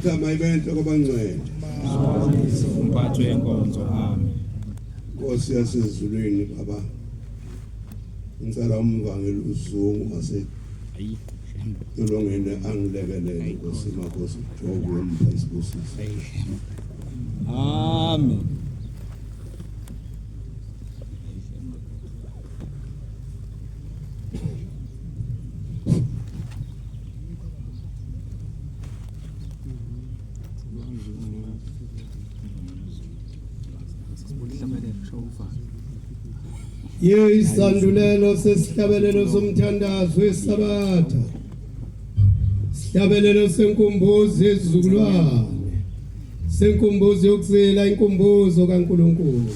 igama ibenhle kwabangcwele. Umphathi wenkonzo. Amen. Nkosi yasezulwini baba. Ngicela umvangeli uZungu wase Ulongene angilekelele Nkosi makhosi Jobu umpha isibusiso. Amen. Isandulelo sesihlabelelo somthandazo wesabatha. Sihlabelelo senkumbuzo yezizukulwane. Senkumbuzo yokuzila inkumbuzo kaNkulunkulu.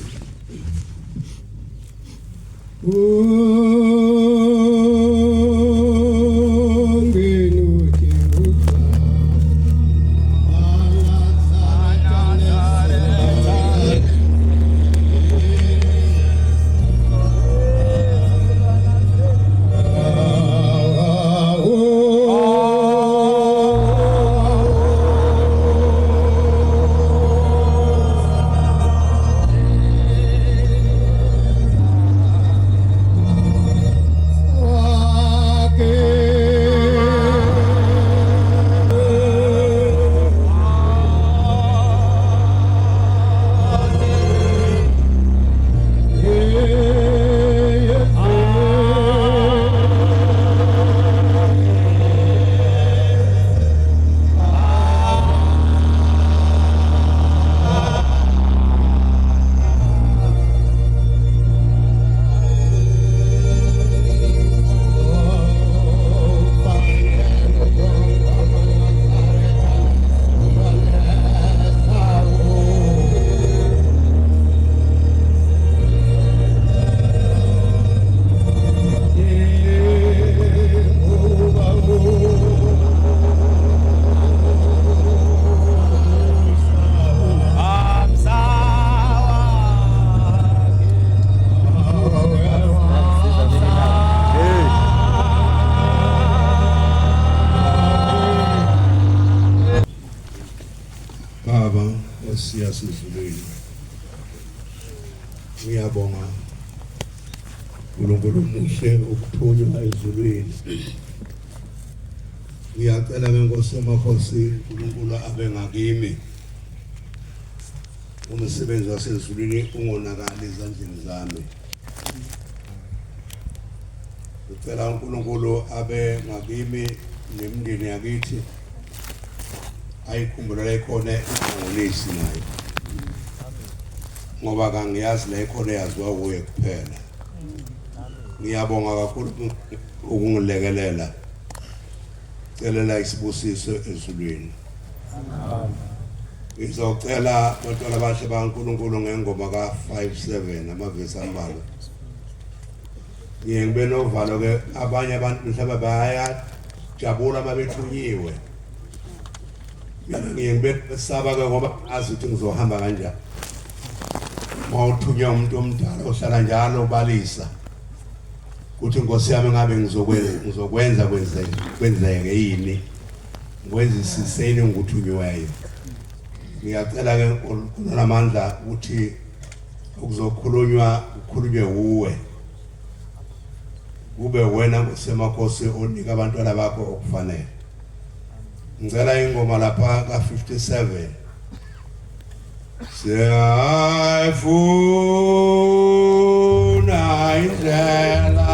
Siyasizulwini. Ngiyabonga uNkulunkulu muhle ukuthunywa ezulwini. Ngiyacela ngeNkosi yamakhosi uNkulunkulu abe ngakimi. Umsebenzi wasezulwini ungonakali ezandleni zami. Ngicela uNkulunkulu abe ngakimi nemindeni yakithi. Ayikhumbula la ikhona ingolisi nayo. Ngoba kangiyazi la ikhona yaziwa kuye kuphela. Ngiyabonga kakhulu ukungilekelela. Celela isibusiso ezulwini. Ngizocela abantwana abahle baNkulunkulu ngengoma ka57 amavesi ambalwa. Ngibe novalo ke abanye abantu mhlawumbe bayajabula mabethunyiwe. Ngibe saba ke ngoba azi ukuthi ngizohamba kanjani. Mawuthunywa umuntu omdala ohlala njalo ubalisa. Kuthi Nkosi yami ngabe ngizokwenza kwenzeke yini. Ngwenza isiseni ngikuthunyiweyo. Ngiyacela ke uNkulunkulu namandla ukuthi ukuzokhulunywa ukhulunywe uwe. Kube wena Nkosi yamakhosi onika abantwana bakho okufanele. Ngicela ingoma lapha ka57. Siyafuna indlela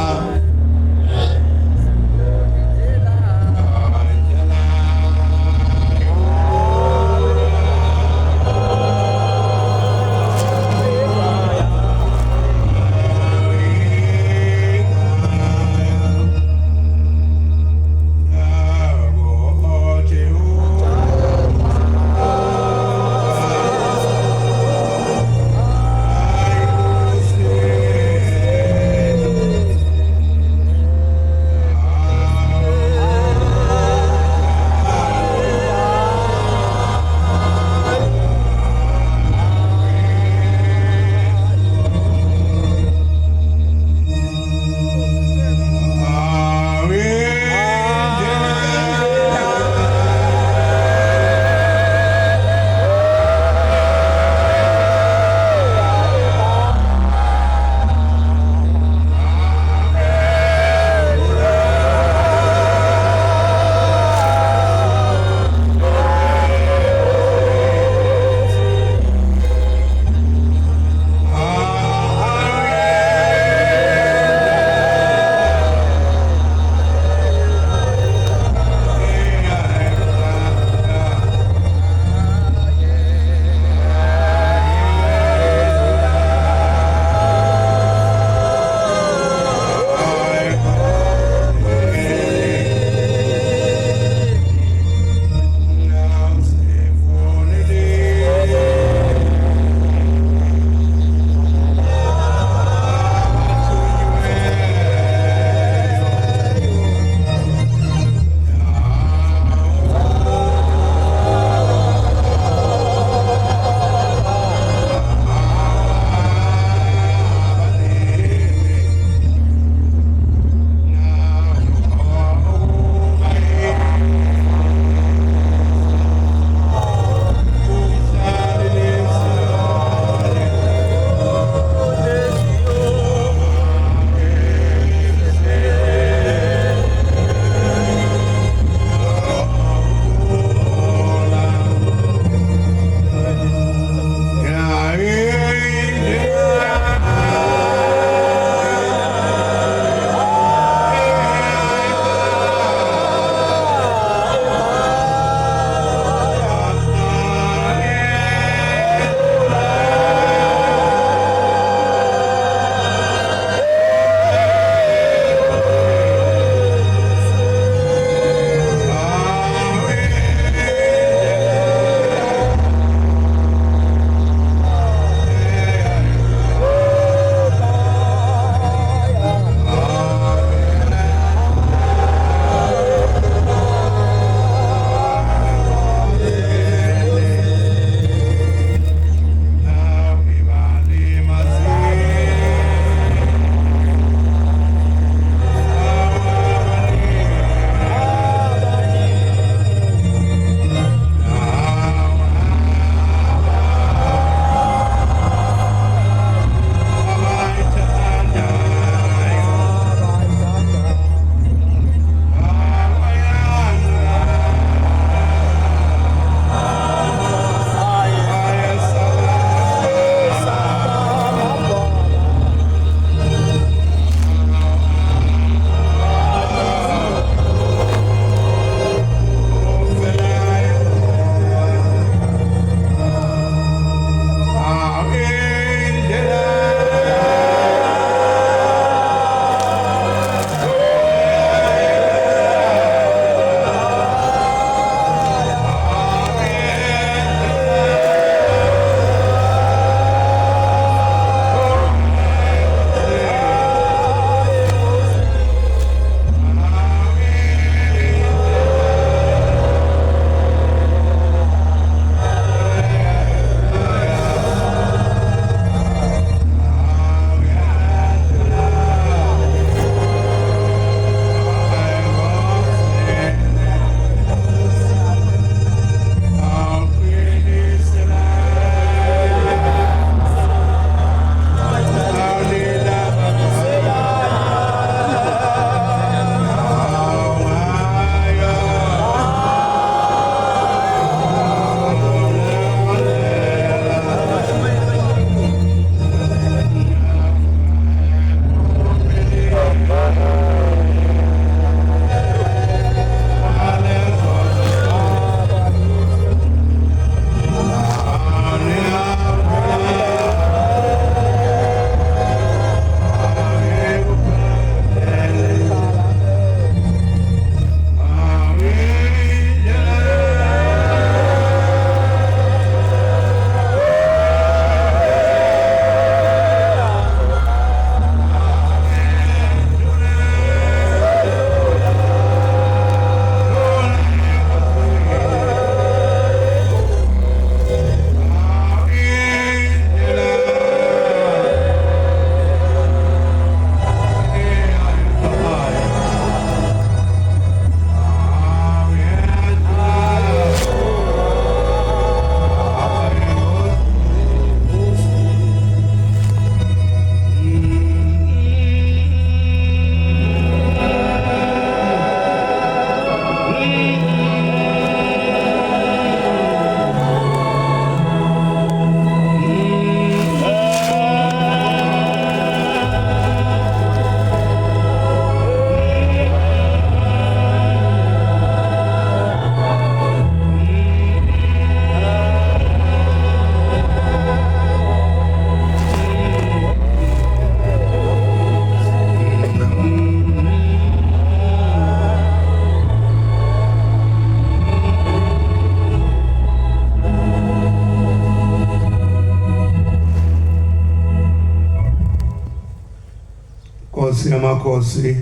Nkosi yamakhosi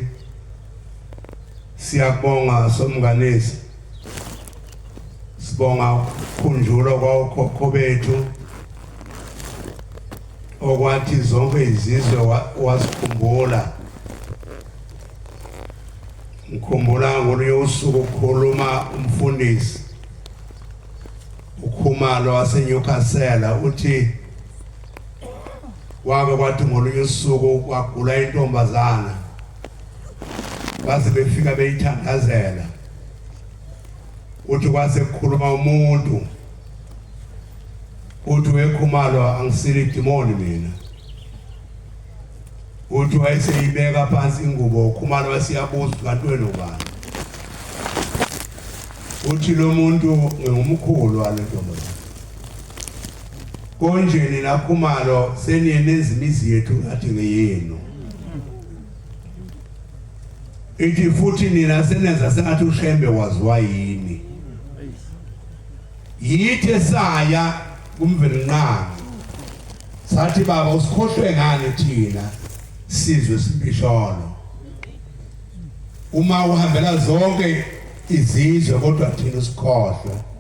siyabonga somnganisi sibonga khunjulo kwakhokho bethu okwathi zonke izizwe wasikhumbula ngikhumbula ngolunye usuku ukukhuluma umfundisi uKhumalo waseNewcastle uthi wake kwathi ngolunye usuku kwagula intombazana baze befika beyithandazela uthi kwase kukhuluma umuntu uthi weKhumalo angisili demoni mina uthi wayeseyibeka phansi ingubo uKhumalo wasiyabuza kanti wena ubani uthi lo muntu ngumkhulu walentombazana konjeni la Khumalo seniyene imizi yethu athi ngeyenu ithi futhi nina senenza sengathi uShembe waziwa yini yithe saya kumvelinqanga sathi baba usikhohlwe ngani thina sizwe simpisholo uma uhambela zonke izizwe kodwa thina usikhohlwe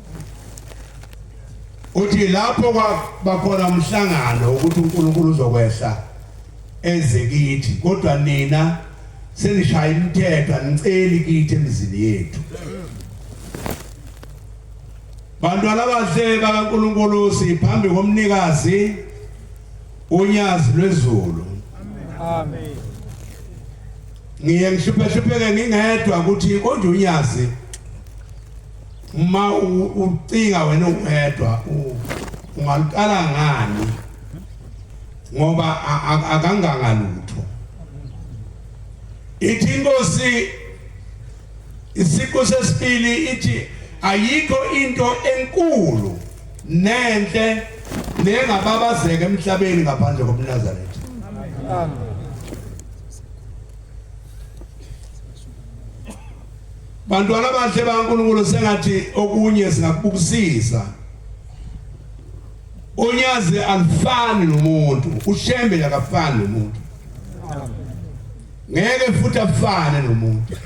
uthi lapho bakhona umhlangano ukuthi uNkulunkulu uzokwehla ezekithi kodwa nina senishaya imithetho aniceli kithi emizini yethu bantwana abahle bakaNkulunkulu siphambi komnikazi unyazi lwezulu amen ngiye ngihlupheke ngingedwa ukuthi konje unyazi uma ucinga wena uwedwa ungaliqala ngani ngoba akangangalutho ithi Inkosi isiqu sesibili ithi ayikho into enkulu nenhle nengababazeka emhlabeni ngaphandle komNazaretha amen bantwana abahle bakaNkulunkulu sengathi okunye singakubukisisa unyazi alifani nomuntu uShembe akafani nomuntu ngeke futhi afane nomuntu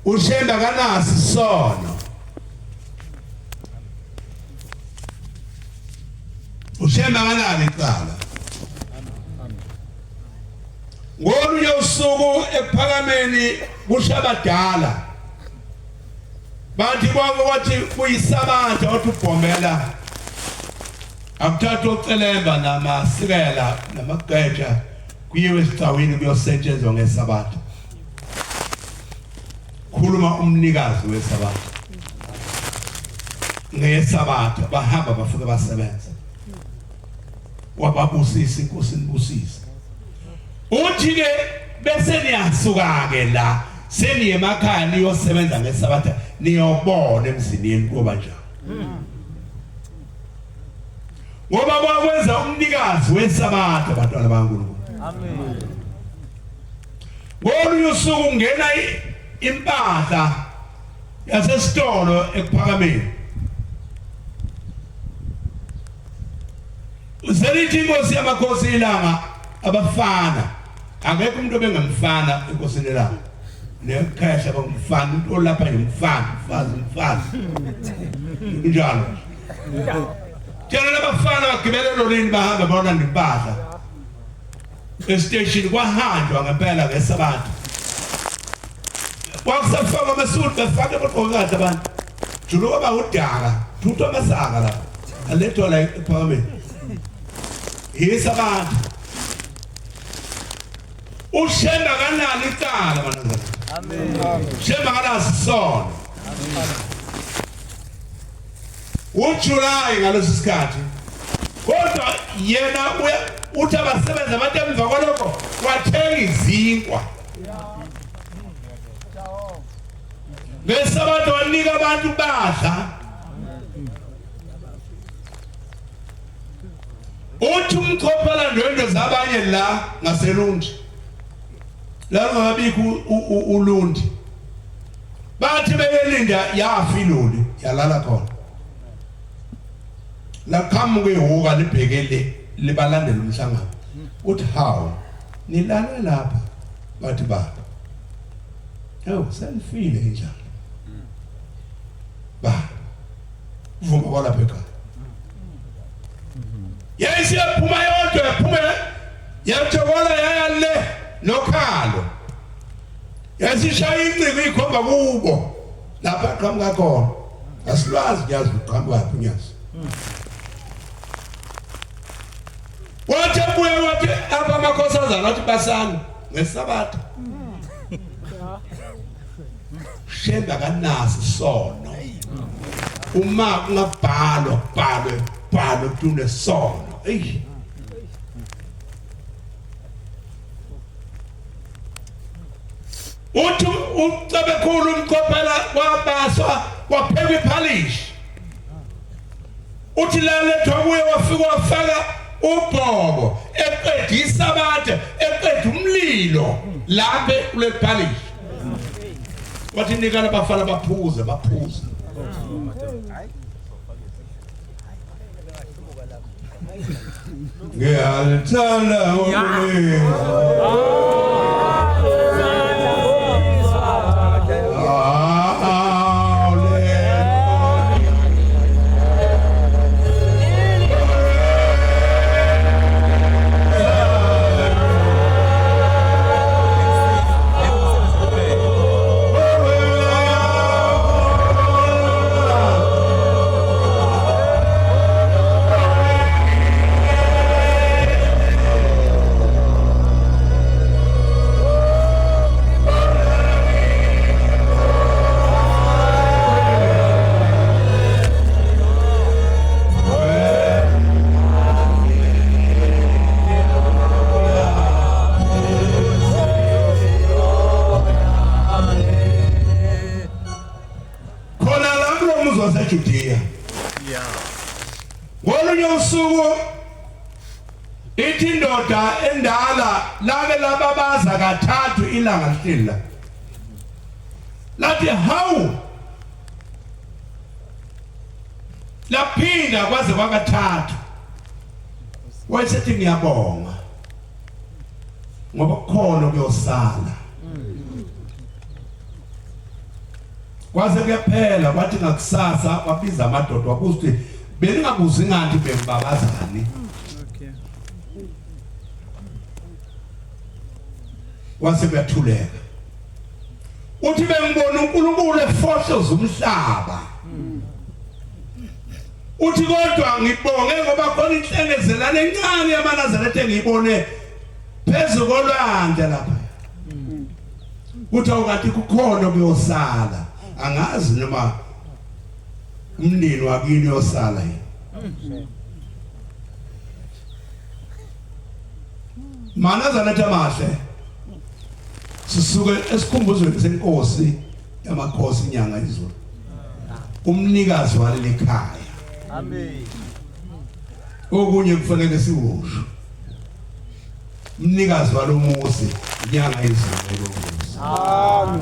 uShembe akanasi isono uShembe akanalo icala ngolunye usuku ePhakameni kuShabadala bathi kwathi kuyisabatha othi ubhombela akuthatha ocelemba namasikela namageja kuyiwe esicawini kuyosetshenzwa ngesabatha khuluma umnikazi wesabatha ngesabatha bahamba bafike basebenza wababusisa Inkosi nibusisa uthi ke bese niyasuka ke la seniye emakhaya niyosebenza ngesabatha niyobona emzini kuba njani ngoba kwakwenza umnikazi wesabatha bantwana bakaNkulunkulu amen ngolunye usuku ungena impahla yasesitolo ePhakameni uselithi Inkosi yamakhosi ilanga abafana akekho umuntu obengamfana enkosini elanga nekhaya bangumfana umuntu olapha nje umfana umfazi njalo tjela labafana bagibele lolini bahamba bona nempahla estation kwahanjwa ngempela ngesabatha kwakusafaka amasudu bafake bodokada abantu julo baba udaka thutho amasaka la alethwa la ePhakameni yesabatha uShembe akanalo icala bantwana amen uShembe akanaso isono amen uJulayi ngaleso sikhathi kodwa yena uthi abasebenza abantu emva kwalokho wathenga izinkwa ngesabatha wanika abantu badla uthi umkhophala ndwendwe zabanye la ngaseLundi la ngabikho uLundi bathi beyelinda yafa iloli yalala khona la qhamuke ihuka libhekele libalandela umhlangano uthi how nilale lapha bathi baba selifile njalo ba vuma kwalapha ekhaya yes yaphuma yodwa yaphume yajokola yale nokhalo yasishaya inciko ikhomba kubo lapha qhamuka khona asilwazi nyazi uqhamuka yaphi nyazi wathi abuye wathi apha amakhosazana wathi basana ngesabatha shemba kanasi sono uma ungabhalwe tune sono uthi ucabekhulu umqophela wabaswa waphekwa iphalish uthi lalethwa kuye wafika wafaka ubhobo eqeda isabatha eqeda umlilo lapha kule phalish wathi nikala bafana baphuze ngiyalithanda Judea. Ngolunye usuku ithi indoda endala lake lababaza kathathu ilanga lihlila. Lathi hawu laphinda kwaze kwakathathu. Wayesethi ngiyabonga ngoba khona kuyosala. Kwaze kuyaphela kwathi ngakusasa wabiza amadoda wabuza ukuthi beningabuzi ngathi bembabazani. Wase kuyathuleka. Uthi bengibona uNkulunkulu efohloza umhlaba. Uthi kodwa ngibonge ngoba khona inhlengezelane encane yamaNazaretha engiyibone phezulu kolwandle lapha. Uthi awukathi kukhona kuyosala. Angazi noma umndeni wakini yosala yini. MaNazaretha mahle. Sisuke esikhumbuzweni senkosi yamakhosi inyanga izulu. Umnikazi waleli ekhaya. Amen. Okunye kufanele siwusho. Umnikazi walomuzi inyanga izulu. Amen.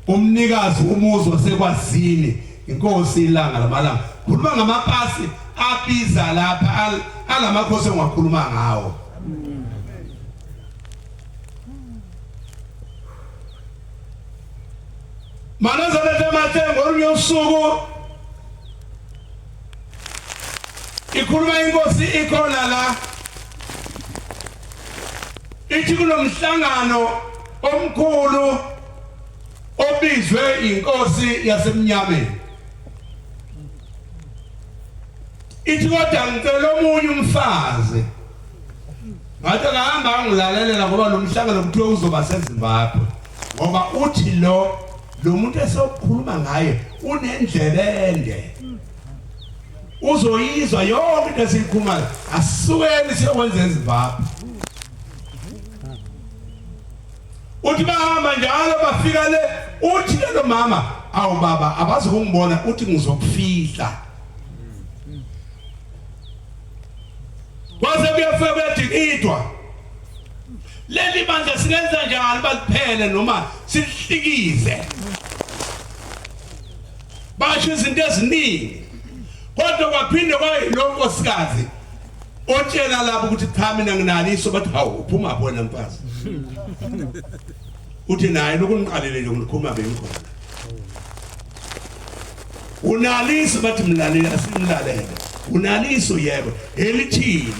Umnikazi umuzi wasekwazini inkosi ilanga lamalanga. Khuluma ngamapasi abiza lapha alamakhosi engakhuluma ngawo. MaNazaretha mathe ngolunye usuku ikhuluma inkosi ikhona la. Ithi kunomhlangano omkhulu obizwe inkosi yasemnyameni. Ithi kodwa ngicela omunye umfazi. Ngathi ngahamba ngilalelela ngoba lo mhlangano kuthiwa uzoba seZimbabwe. Ngoba uthi lo muntu esokhuluma ngaye unendlebe ende. Uzoyizwa yonke into esikhulumayo. Asukeni siyokwenza eZimbabwe. Uthi bahamba njalo bafika le uthi lo mama awu baba abazi ukungibona uthi ngizokufihla. Kwaze kuyafika kuyadikidwa. Leli bandla silenza njalo baliphele noma sihlikize. Basho izinto eziningi. Kodwa kwaphinde kwayilo nkosikazi otshela lapho ukuthi cha mina nginaliso bathi hawu uphuma bona mfazi uthi naye lokuniqalele nje ngikhuluma bengikhona unaliso bathi mlaleli asimlalele unaliso yebo elithini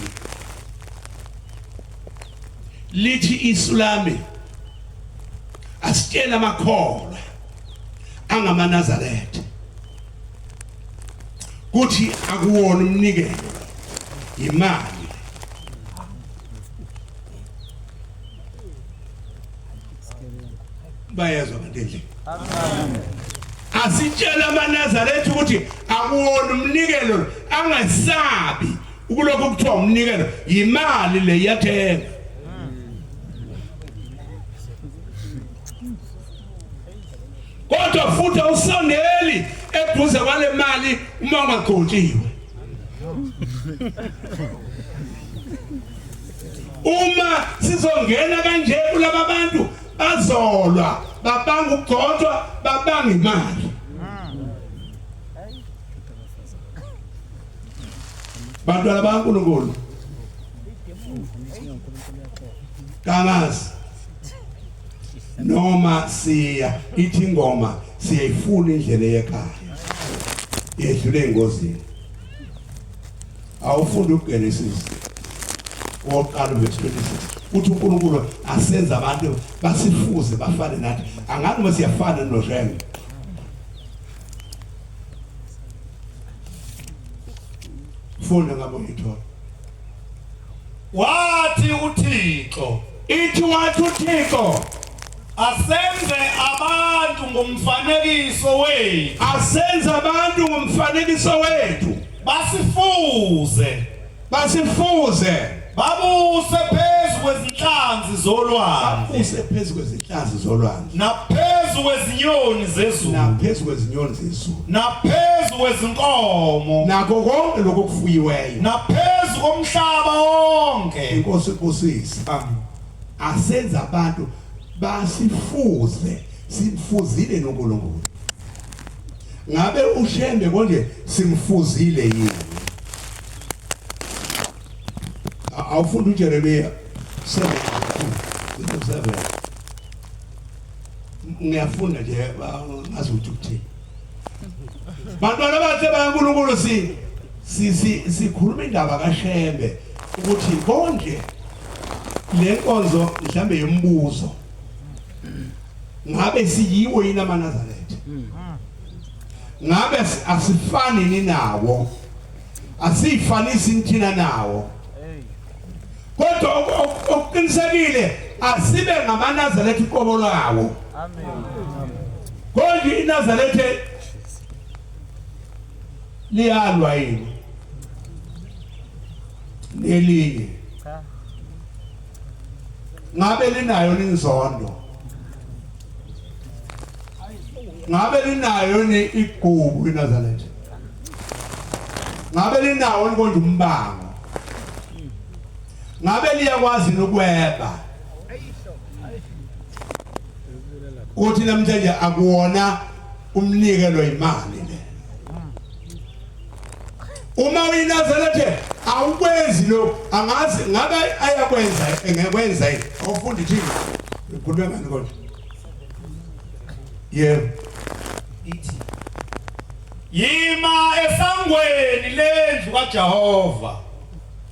lithi islami asitshela amakholwa angamaNazaretha kuthi akuwona umnikelo imali bayezwa abantu endlini amen asitshela amaNazaretha ukuthi akuwona umnikelo angasabi ukulokho kuthiwa umnikelo imali le yathenga kodwa futhi awusondeli eduze kwale mali uma ungagcotshiwe uma sizongena kanje kulaba bantu bazolwa babanga ukugcotshwa babanga imali bantu labaNkulunkulu kangazi noma siya ithi ingoma siyayifuna indlela yekhaya yedlule engozini awufunda uGenesis woqala verse 26 uthi uNkulunkulu asenza abantu basifuze bafane nathi angani uma siyafana noJesu funda ngabo ithola wathi uThixo ithi wathi uThixo asenze abantu ngomfanekiso wethu asenze abantu ngomfanekiso wethu basifuze babuse phezu kwezinhlanzi zolwandle naphezu kwezinyoni zezulu naphezu kwezinkomo nakho konke lokho kufuyiweyo naphezu komhlaba wonke inkosi kusisi asenza abantu basifuze simfuzile noNkulunkulu ngabe ushembe konje simfuzile yini awufunda uJeremiya 7:7 ngiyafunda nje ngazi ukuthi uthini bantwana bathe baNkulunkulu sikhuluma indaba kaShembe ukuthi konje le nkonzo mhlambe yombuzo ngabe siyiwo yini amaNazaretha ngabe asifani ni nawo asifanisi nthina nawo kodwa okuqinisekile asibe ngamaNazaretha iqobo lawo amen konje iNazaretha liyalwa yini nelinye ngabe linayo inzondo ngabe linayo ni igubu iNazaretha ngabe linawo konje umbango ngabe liyakwazi nokweba uthi namhlanje akuwona umnikelo imali le uma uyiNazaretha awukwenzi lo angazi ngabe ayakwenza engekwenza awufunda ithini ukhuluma ngani konje yebo ithi yima esangweni lendlu kaJehova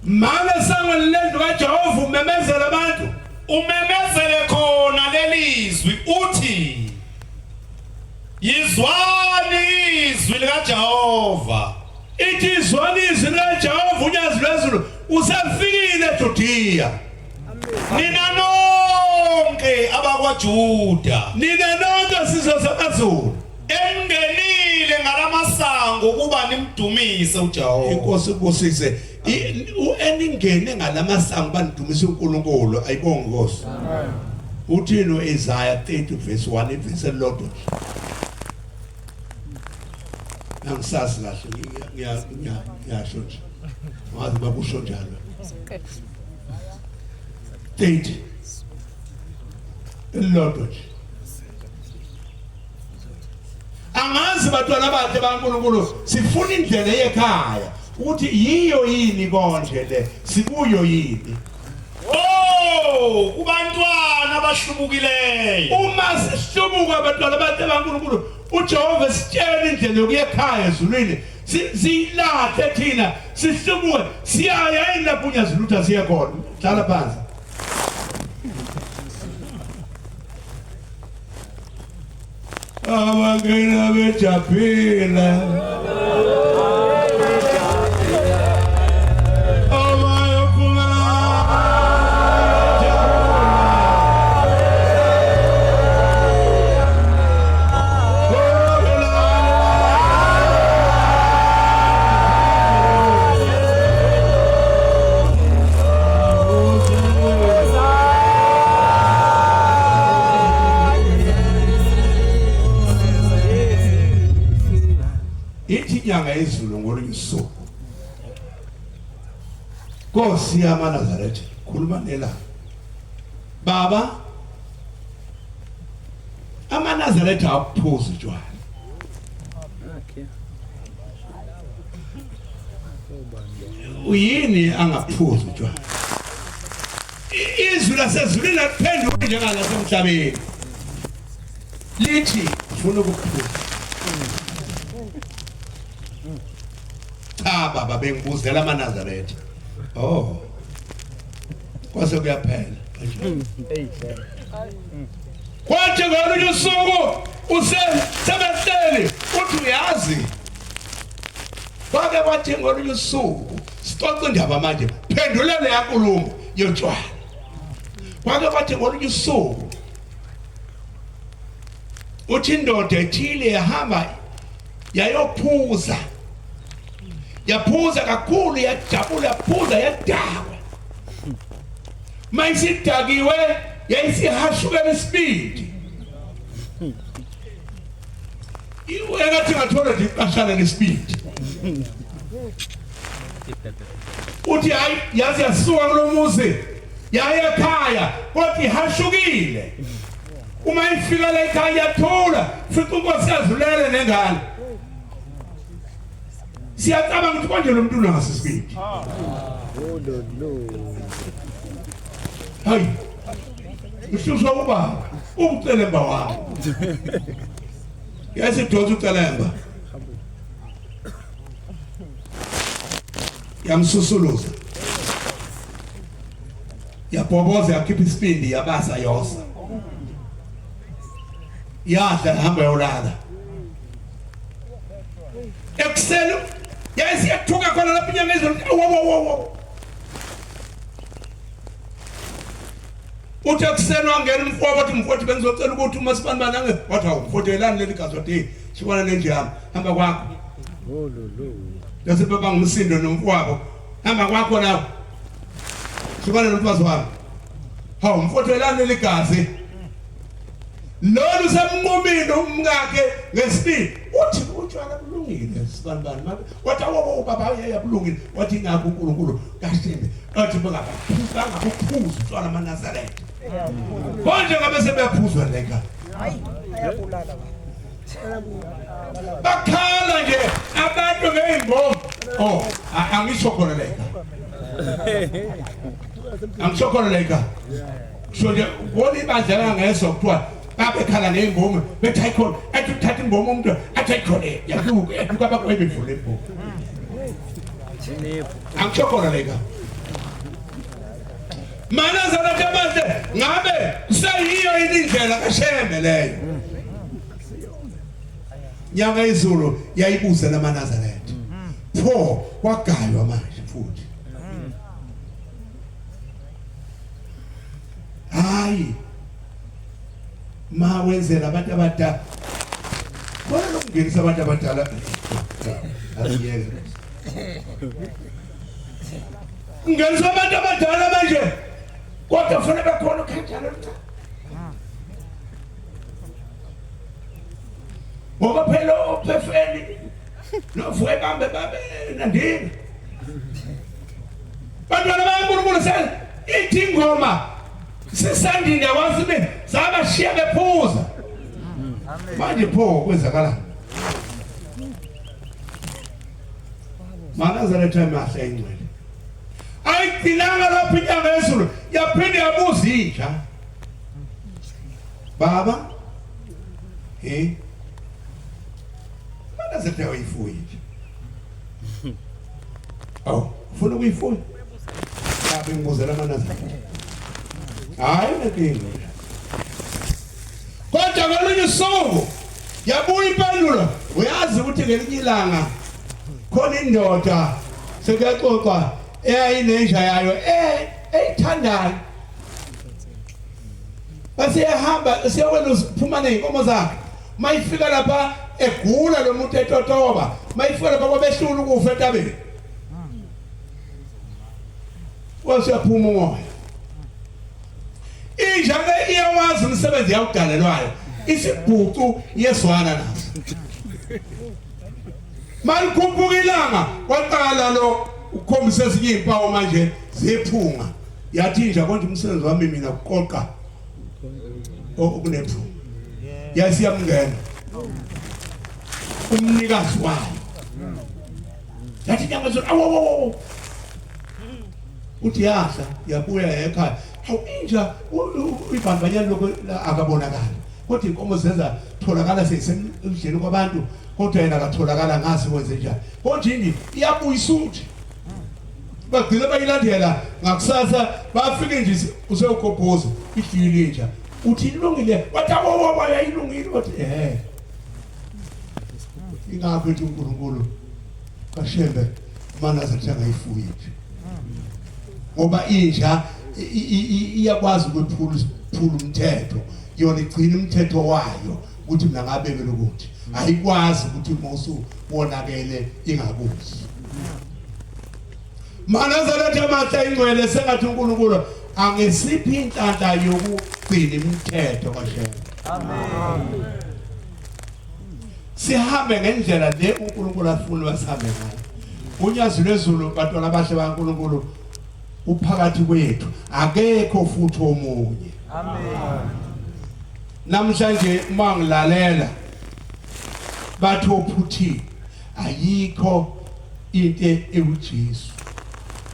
mama esangweni lendlu kaJehova umemezela abantu umemezele khona lelizwi uthi yizwani izwi likaJehova ithi izwani izwi likaJehova unyazi lwezulu usefikile eJudiya nina nonke abakwaJuda nina nonke sizwe samazulu emngenile ngalamasango kuba nimdumise uJehova inkosi kusise eningene ngalamasango banidumise uNkulunkulu ayibonge Nkosi amen uthino Isaiah 30:1 verse elodwa nangisasi kahle ngiyasho nje wazi bakusho njalo 30 elodwa angazi batwana bakhe baNkulunkulu sifuna indlela yekhaya ukuthi yiyo yini konje le sikuyo yini. Oh, kubantwana abahlubukileyo. Uma sihlubuka abantwana baNkulunkulu uJehova sitshela indlela yokuya ekhaya ezulwini silathe thina sihlubuke siyaya lapho unyazilutha siya khona hlala phansi. Abangena bejabhile inyanga ezulu ngolunye usuku Nkosi yamaNazaretha khuluma nela baba amaNazaretha aphuza utshwala uyini angaphuza utshwala izwi lasezulwini laphenduka njengalasemhlabeni lithi ufuna ukuphuza baba bengibuzela amaNazaretha oh kwase kuyaphela kwathi ngolunye usuku usesebehleli uthi uyazi kwake kwathi ngolunye usuku sicoce indaba manje phendulele yankulumo yotshwala kwake kwathi ngolunye usuku uthi indoda ethile yahamba yayophuza yaphuza kakhulu yajabula yaphuza yadakwa mayisidakiwe yayisihashuka lesibindi engathi ngathola nje iqashana lesibindi uthi hayi yazi yasuka kulomuzi yaya ekhaya kodwa ihashukile uma ifika la ekhaya yathula fica Nkosi yazulele nengane siyacabanga ukuthi konje lo muntu ungasisibindi hayi ushusha ubaba umcelemba wami yasidonsa ucelemba yamsusuluza yabhoboza yakhipha isibindi yabasa yosa yadla hamba yolala ekuseni yayisiyathuka khona lapha inyanga ezulu wo uthi ekuseni wangena umfowabo wathi mfowethu bengizocela ukuthi umasipani banange wathi hawu mfowethu yelani leli gazi wathi sibona lenje yami hamba kwakho bese baba ngumsindo nomfowabo hamba kwakho nawo sibona nomfazi wami hawu mfowethu yelani leli gazi lolu semnqumile umngakhe ngesibili uthi utshwala bulungile sibanibani wathi awu baba yayabulungile wathi ngakho uNkulunkulu kaShembe athi bangakuphuza utshwala amaNazaretha konje ngabe sebeyaphuzwa leka hayi ayabulala bakhala nje abantu ngeyimbomo oh angisho khona leka angisho khona leka so nje wona ibandla ngeso kuthiwa babekhala ngengoma bethi ayikhona athi uthatha ingoma umuntu athi ayikhona yakuka bakwebevule ibhuku angikhona leka maNazaretha manje ngabe kusayiyo indlela kaShembe leyo nyanga izulu yayibuza lamaNazaretha pho kwagaywa manje futhi hayi ma wenzela abantu abadala bona lokungenisa abantu abadala asiyeke ngenisa abantu abadala manje kodwa kufanele bekhona kanjalo ngoba phela ophefeni novuke bambe babe nandini bantwana baNkulunkulu sel ithi ingoma sisandile wazibe zabashiya bephuza manje pho kwenzakala Manazaretha emahle ingcwele ayigcinanga lapho inyanga yezulu yaphinde yabuza inja baba Manazaretha uyifuya nje ufuna ukuyifuya lapho ngibuzela Manazaretha hayi nenkinga kodwa ngalunye usuku yabuya impendulo uyazi ukuthi ngelinye ilanga khona indoda sekuyaxoxa eyayinenja yayo eyithandayo base yahamba siyawela uphuma neinkomo zakhe mayifika lapha egula lo muntu etotoba mayifika lapha kwabehlula ukufa etabeni wasiyaphuma umoya inja ke iyawazi umsebenzi yawudalelwayo isibhucu yeswana naso malikhuphuka ilanga kwaqala lo ukhombisa ezinye impawu manje zephunga yathi inja konje umsebenzi wami mina ukuqoqa okunephunga yasiyamngena umnikazi wayo yathi nyangazo awo uthi yahla yabuya ekhaya hawu inja ibambanyana lokho akabonakala kodwa inkomo zenza tholakala seyisemdleni kwabantu kodwa yena akatholakala ngasi kwenze njani konje ini iyabuya isuthi bagcina bayilandela ngakusasa bafike nje useyogobhoza ifile inja uthi ilungile wathi awo yayilungile wathi ingaphi ethi uNkulunkulu kashembe Manazaretha ngayifuyi nje ngoba inja iyakwazi ukuphula umthetho yona igcina umthetho wayo ukuthi mina ngabekela ukuthi ayikwazi ukuthi uMosu wonakele ingabuzi Manazaretha mahle ingcwele sengathi uNkulunkulu angesiphi inhlanhla yokugcina imithetho kashembe amen sihambe ngendlela le uNkulunkulu afuna basihambe ngayo unyazi lwezulu bantwana abahle baNkulunkulu uphakathi kwethu akekho futhi omunye amen namhlanje mangilalela bathi ophuthi ayikho into ewuJesu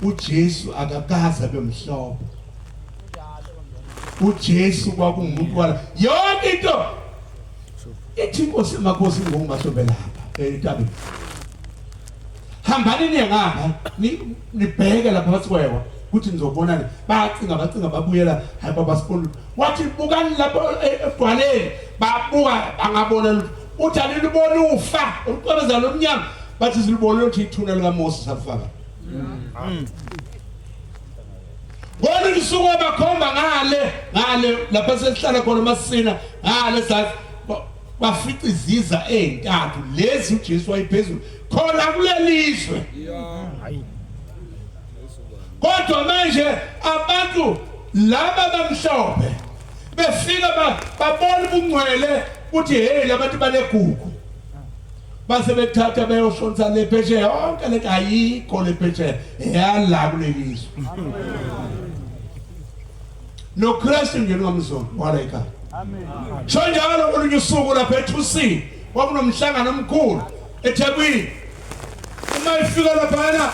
uJesu akakaza bemhlophe uJesu kwakungumuntu wala yonke into ithi Nkosi makhosi ngokungahlobela lapha etabeni hambani nengapha nibheke lapha basikwewa ukuthi nizobonana bacinga babuyela hayi baba sipolo wathi bukani lapha ebhaleni babuka angabona uthi alibona ufa uqobeza lomnyama bathi silibona ukuthi ithuna lika Moses afaka wona lisuku abakhomba ngale lapha sesihlala khona masina ngale sathi bafica iziza ezintathu lezi uJesu wayiphezulu khona kulelizwe kodwa manje abantu laba bamhlophe befika babona ubungcwele uthi hey labantu banegugu base bethatha beyoshonza lepheshe yonke le ayikho lepheshe yala kulelizwe no Christ ngenqamzona wala ekhaya amen njalo kolunye usuku lapha eThusini kwakunomhlangano omkhulu eThekwini uma ifika lapha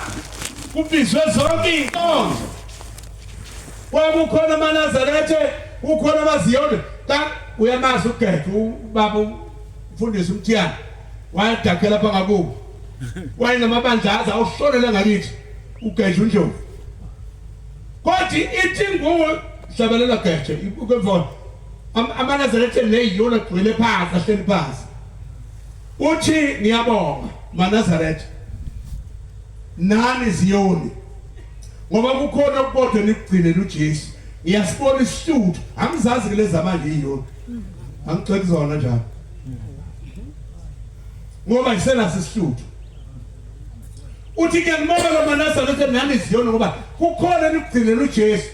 kubizwe zonke inkonzo kwakukhona Manazaretha ukhona amaziyolo ka uyamazi uGethu ubaba umfundisi uMthiyana wayadakela lapha ngakubo wayenamabandlaza awuhlolele ngakithi uGethu Ndlovu kodwa ithi nguwe hlabelela Gethu ukemvona Manazaretha leyiyona gcwele phansi ahleli phansi uthi ngiyabonga Manazaretha nani ziyoni ngoba kukhona ukubodwa nikugcinela uJesu ngiyasibona isihludu angizazi kuleza manje iyona angicela izona njalo ngoba isenasi isihludu uthi ke ngibona Manazaretha nani ziyoni ngoba kukhona nikugcinela uJesu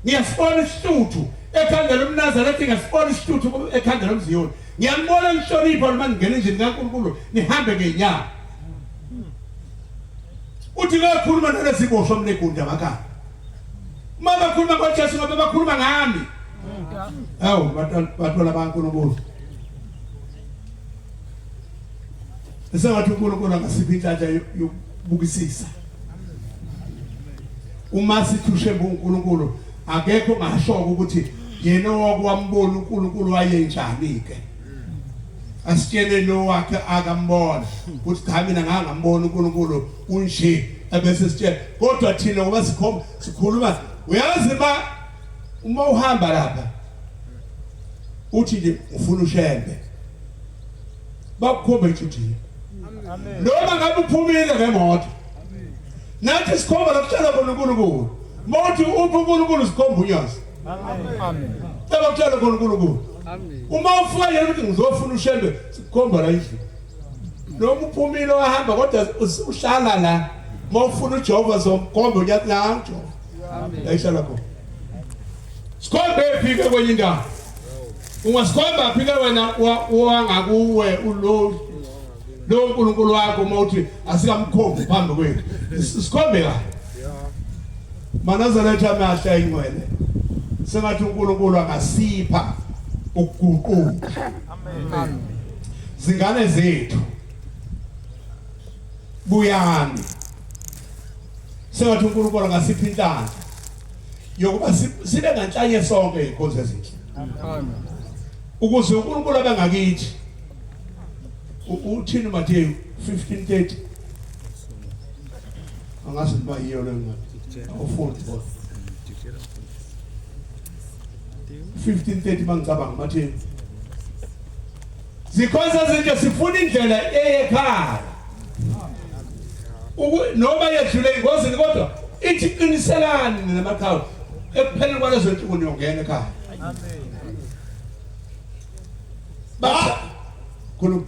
ngiyasibona isihludu ekhangela uMnazaretha ngasibona isihludu ekhangela umziyoni ngiyambona ngihlonipha noma ngene nje kaNkulunkulu nihambe ngenyanga uthi kakhuluma nalesiboshwa mnegundi amakhaya uma bakhuluma ngoJesu ngoba bakhuluma ngami hawu bathola baNkulunkulu esengathi uNkulunkulu angasiphi inhlanhla bukisisa uma sithushe uNkulunkulu akekho ngasho ukuthi yena okwambona uNkulunkulu wayenjani ke asitshele lo wakhe akambona ukuthi cha mina ngangambona uNkulunkulu unje ebese sitshela kodwa thina ngoba sikhuluma uyazi uma uhamba lapha uthi nje ufuna ushembe bakukhombe ukuthi noma ngabe uphumile ngemoto nathi sikhomba lokutshela khona uNkulunkulu mothi uNkulunkulu sikhomba unyazi amen tabakutshela khona uNkulunkulu uma ufuna yena ukuthi ngizofuna ushembe sikhomba la endlini noma uphumile wahamba kodwa uhlala la mawufuna uJehova zomkhomba unyazi la uJehova amen ayishala khona sikhombe ephike kwenye indawo ungasikhomba phike wena wangakuwe ulo uNkulunkulu wakho mawuthi asikamkhombi phambi kwethu sikhombe la manazaletha amahla ingcwele sengathi uNkulunkulu angasipha ukuguquka amen zingane zethu buyani sengathi uNkulunkulu angasipha inhlanhla yokuba sibe nganhlanye sonke inkonzo ezinhle amen ukuze uNkulunkulu abe ngakithi uthini Matthew 15:30 angazi kuba yiyo le ncwadi awufundi bona 15:30 mangicabanga Matthew zikhonza izinto sifuna indlela eyekhaya noma yedlule ingozini kodwa ithi qiniselani namakhaya ekupheleni kwalezo nsuku niyongena ekhaya amen ba khulu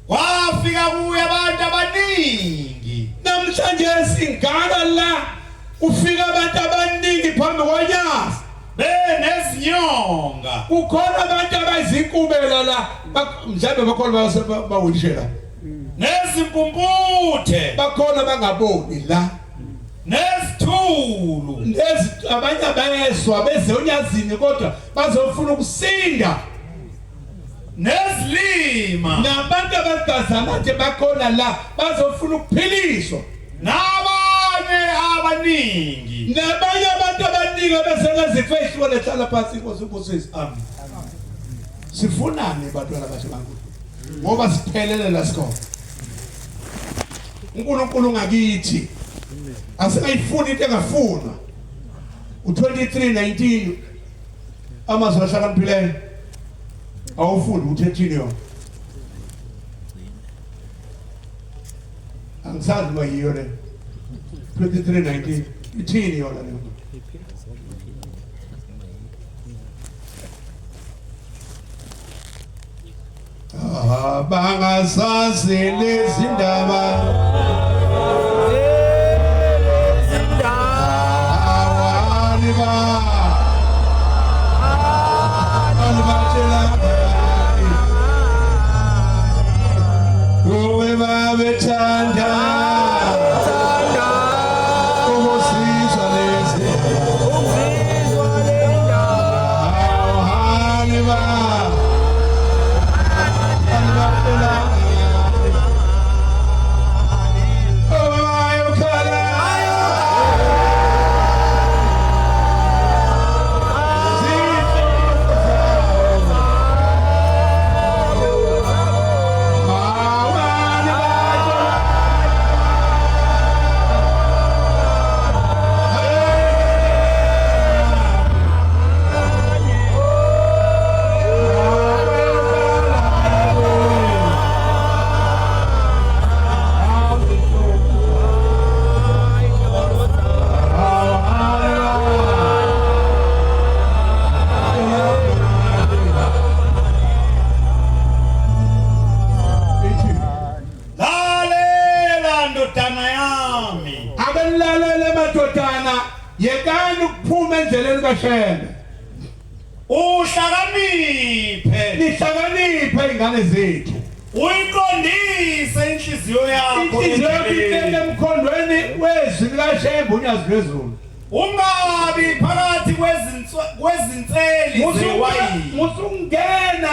wafika kuye abantu abaningi namhlanje singaka la ufika abantu abaningi phambi kwanyazi benezinyonga kukhona abantu abayizinkubela la mhlawumbe bakhona bawulishela nezimpumputhe bakhona bangaboni la nezithulu abanye abayeswa beze unyazini kodwa bazofuna ukusinda nezilima nabantu abagazanate bakhona la bazofuna ukuphiliswa nabanye abantu abaningi abasengazifehlwa lehlala phansi inkosi amen sifunani bantwana basebankulu ngoba siphelele la sikho uNkulunkulu ngakithi asingayifuni into engafunwa u23:19 amazwi ahlakaniphile awufundi uthethini yona angisazi uma yiyo le 23:19 ithini yona le bangasazi lezi ndaba Shembe uhlakaniphe nihlakaniphe ingane zethu uyiqondise inhliziyo yakho emkhondweni wezwi likaShembe unyazi lwezulu ungabi phakathi kwezinseli zewayini musungena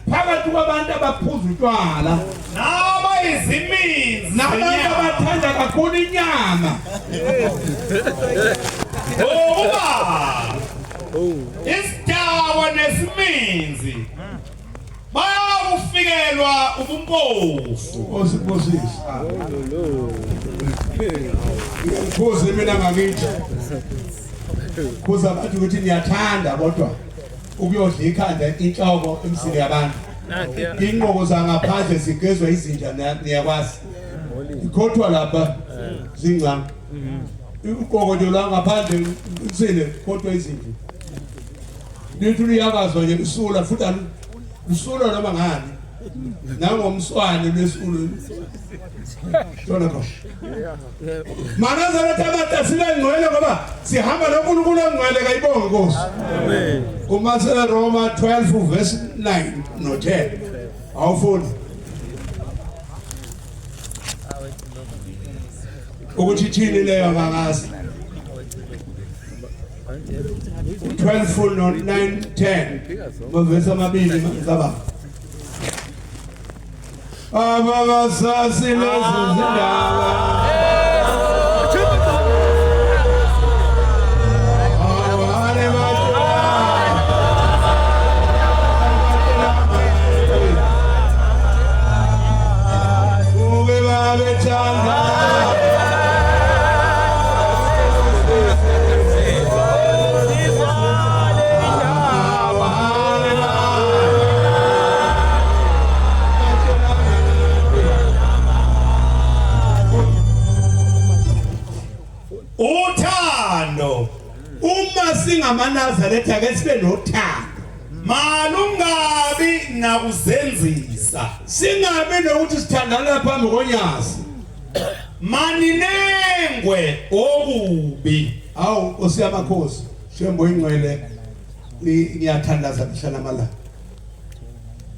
phakathi kwabantu abaphuza utshwala naba iziminzi nabantu abathanda kakhulu inyama uba isitawa nesiminzi bayakufikelwa ubumpofu osibusisi ngikhuze mina ngakithi kuza bathi ukuthi niyathanda kodwa ukuyodla ikhanda inhloko emsini yabantu inqoko zangaphandle zigezwa izinja niyakwazi ikhothwa lapha zingcanga inqoko nje la ngaphandle insile kodwa izinja nithi liyakazwa nje isula futhi usula noma ngani nangomswane lesulu Jona kosh mana zala tamata sila ngwele ngoba sihamba noNkulunkulu ongcwele kayibonge Nkosi amen uma sele Roma 12 verse 9 no 10 awufuni ukuthi thini leyo bangazi 12 no 9 10 mavesi amabili ngizaba ababasasi lezindaba singamaNazaretha ake sibe nothando malungabi nakuzenzisa singabe nokuthi sithandana phambi konyazi maninengwe okubi awu Nkosi yamakhosi Shembo ingcwele ngiyathandaza mhlana malanga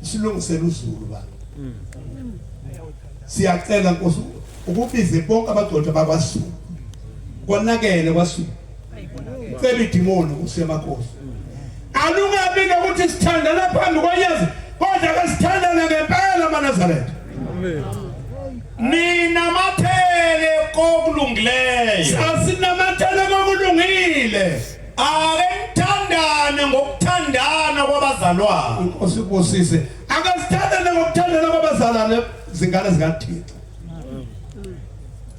silungisela uZulu ba siyacela Nkosi ukubize bonke abagcotha bakwaSulu konakele kwaSulu cela idimoni usemakhosi alungabi ukuthi sithandana phambi konyazi kodwa ke sithandana ngempela maNazaretha amen ninamathele kokulungileyo asinamathele kokulungile ake nithandane ngokuthandana kwabazalwane Nkosi kubusise ake sithandane ngokuthandana kwabazalwane zingane zikaThixo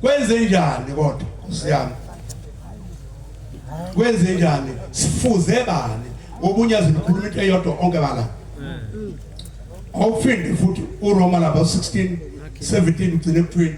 kwenze njani kodwa siyami kwenze njani sifuze bani ngobunyazi likhuluma into eyodwa onke bala awufinde futhi uRoma lapha 16 17 ugcine ku 20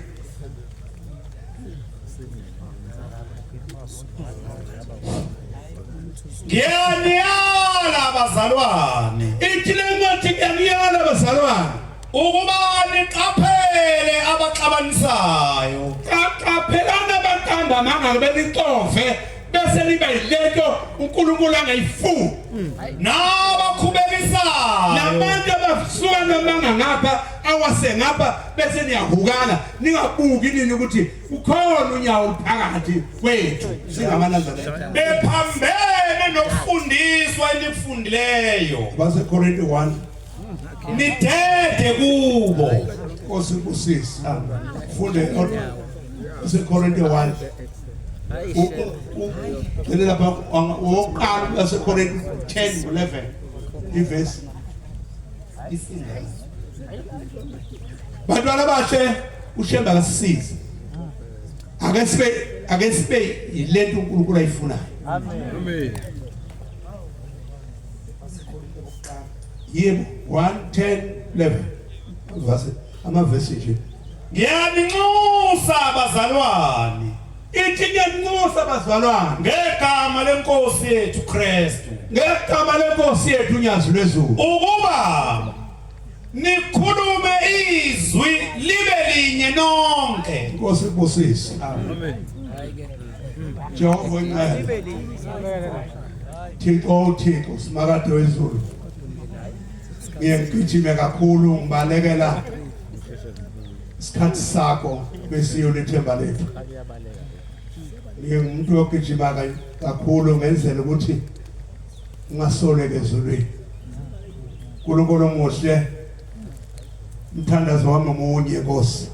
ngiyaniyala abazalwane ithi lengothi ngiyaniyala abazalwane ukuba niqaphele abaxabanisayo qaphelana abaqamba manga belitofe bese liba yilento uNkulunkulu angayifuni nabakhubekisayo nabantu abasuka namanga ngapha awase ngapha bese niyahukana ningabuki nini ukuthi ukhona unyawo phakathi kwethu singamaNazaretha bephambene nokufundiswa elifundileyo base Korinto 1 nithethe kubo Nkosi kusisi funde base Korinto 1 Then about woqala base Korinto 10:11 iverse Bantwana bahle ushemba kasisize ake sibe yilento uNkulunkulu ayifunayo amen yebo 1:10:11 verse amavesi nje ngiyaninxusa abazalwane ithi ngiyanxusa abazalwane ngegama lenkosi yethu Kristu ngegama lenkosi yethu uNyazi lwezulu ukuba nikhulume izwi libe linye nonke Nkosi kubusise amen Jehova ngcwele Thixo simakade wezulu ngiyagijima kakhulu ngibalekela isikhathi sakho besiyo lethemba lethu ngimuntu ogijima kakhulu ngenzela ukuthi ungasoleke ezulwini uNkulunkulu omuhle Mthandazo wami munye Nkosi.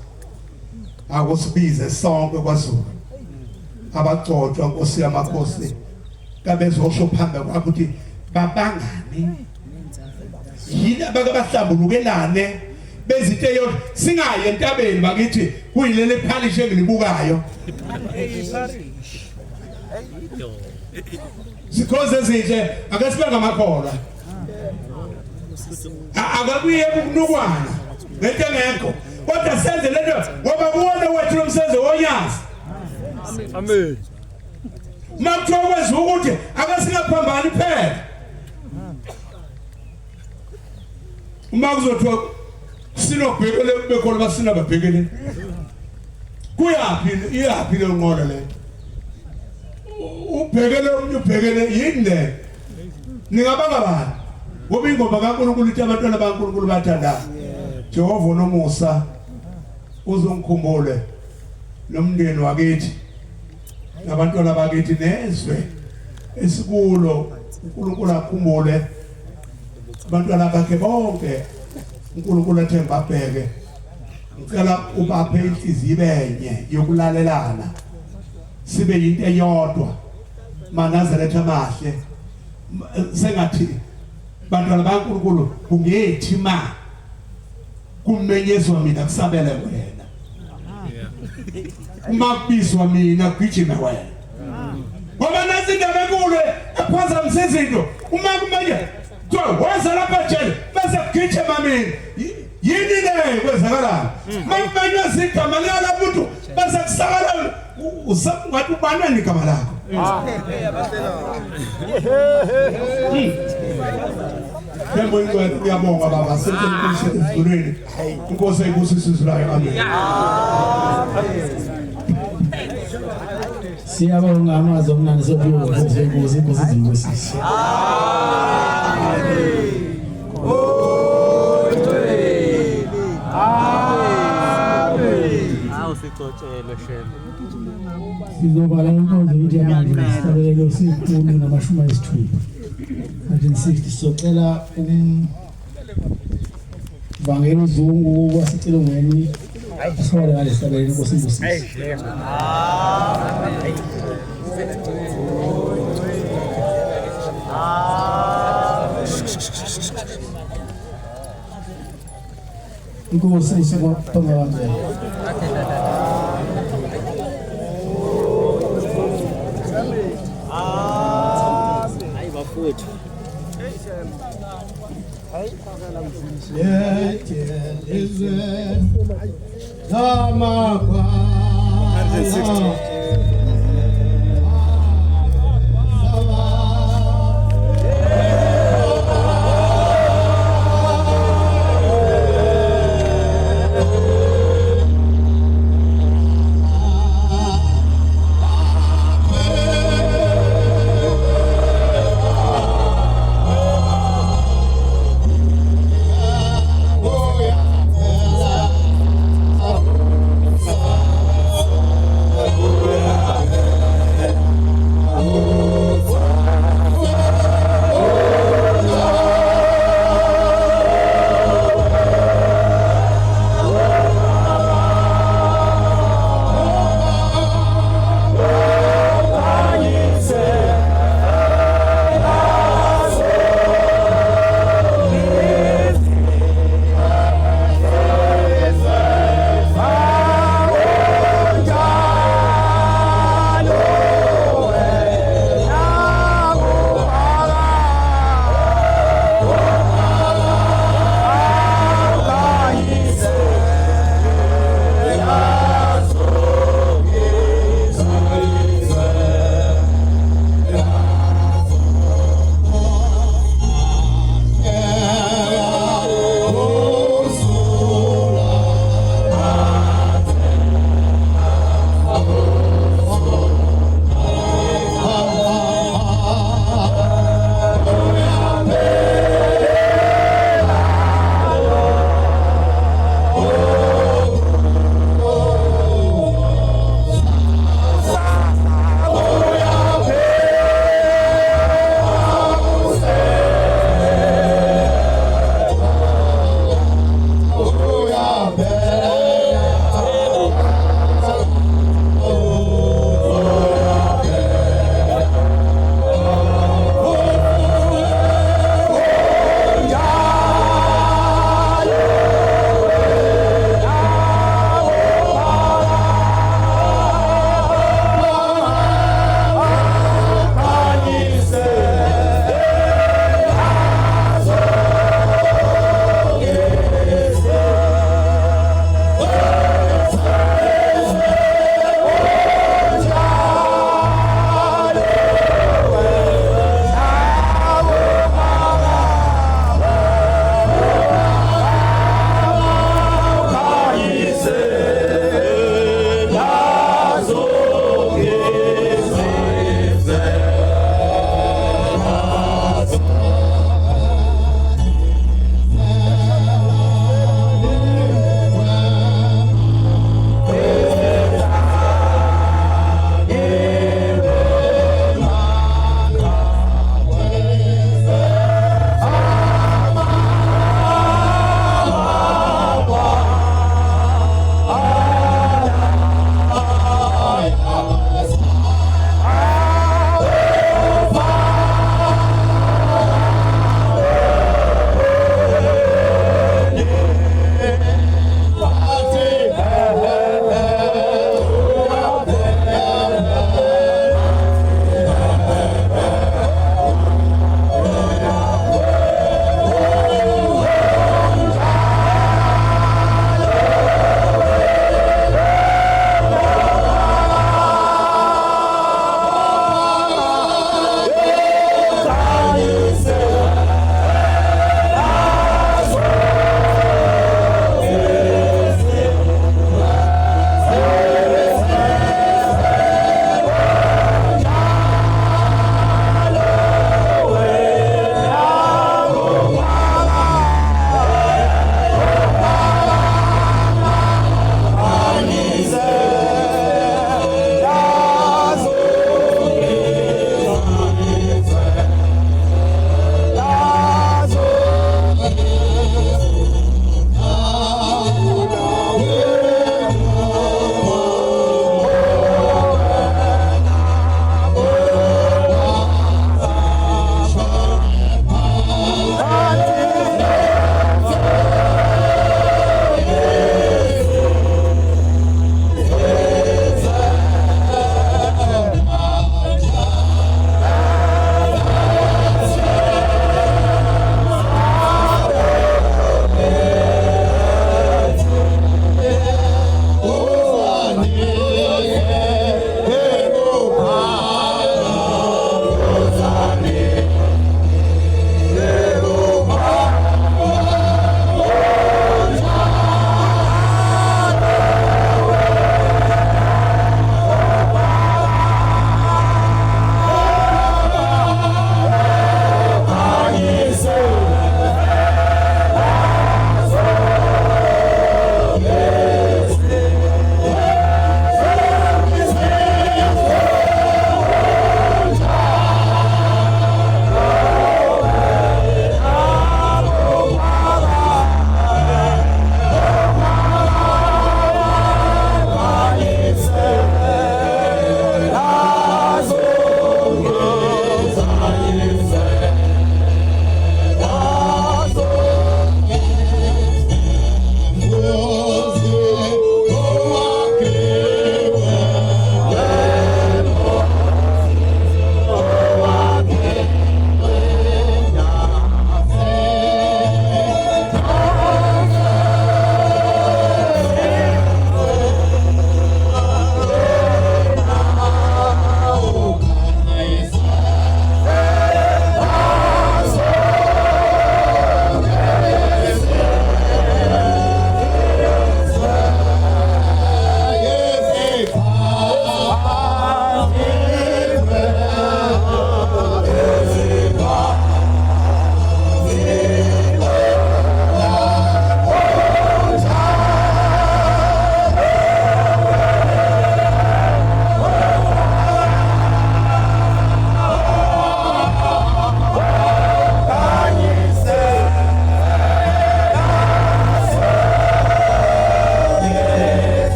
Akusibize sonke kwaZulu. Abagcotshwa Nkosi yamakhosi. Kabezosho phambi kwakho ukuthi babangani. Yini abakabahlambulukelane bezithe yo singaye entabeni bakithi kuyilele phalish engilibukayo. Sikhoze ezinhle akasibe ngamakhola. Akabuye ukunukwana. Ngeke ngekho. Kodwa senze lento ngoba kuwona wethu lomsebenzi wonyazi. Amen. Makuthiwa kwenziwa ukuthi akasingaphambani phela. Uma kuzothiwa sinobhekele bekhona basina babhekele. Iyaphi le ngqola le? Ubhekele umntu ubhekele yini le? Ningabanga bani? Ngoba ingoma kaNkulunkulu ithi abantwana baNkulunkulu bathanda. Jehova unomusa uzongikhumbule nomndeni wakithi. Nabantwana bakithi nezwe esikulo uNkulunkulu akhumbule abantwana bakhe bonke uNkulunkulu athemba babheke. Ngicela ubaphe inhliziyo benye yokulalelana sibe yinto eyodwa manazaretha amahle sengathi bantwana baNkulunkulu kungethi ma kumenyezwa mina kusabele wena uma kubizwa mina kugijime wena ngoba nazi indaba enkulu ephazamisa izinto uma kumanje wenza lapha jele bese kugijima mina yini le kwenzakala mangibanywa sigama lapho umuntu bese kusakala ngathi ubani igama lakho Yebo ingcwele uyabonga baba sentshenziswe ezulwini Inkosi ayibusise izulayo amen. Siyabonga amazwi omnandi sokubuza inkosi izingosisi. Sizobala inkonzo ithi manje isabelo sikhulu namashumi ayisithupha. 160 socela Vangelo uzungu wasicela ngeni asibale ngalesabelo inkosi izingosisi. Inkosi isibaphamela kanjani? Izwe, Nama kwa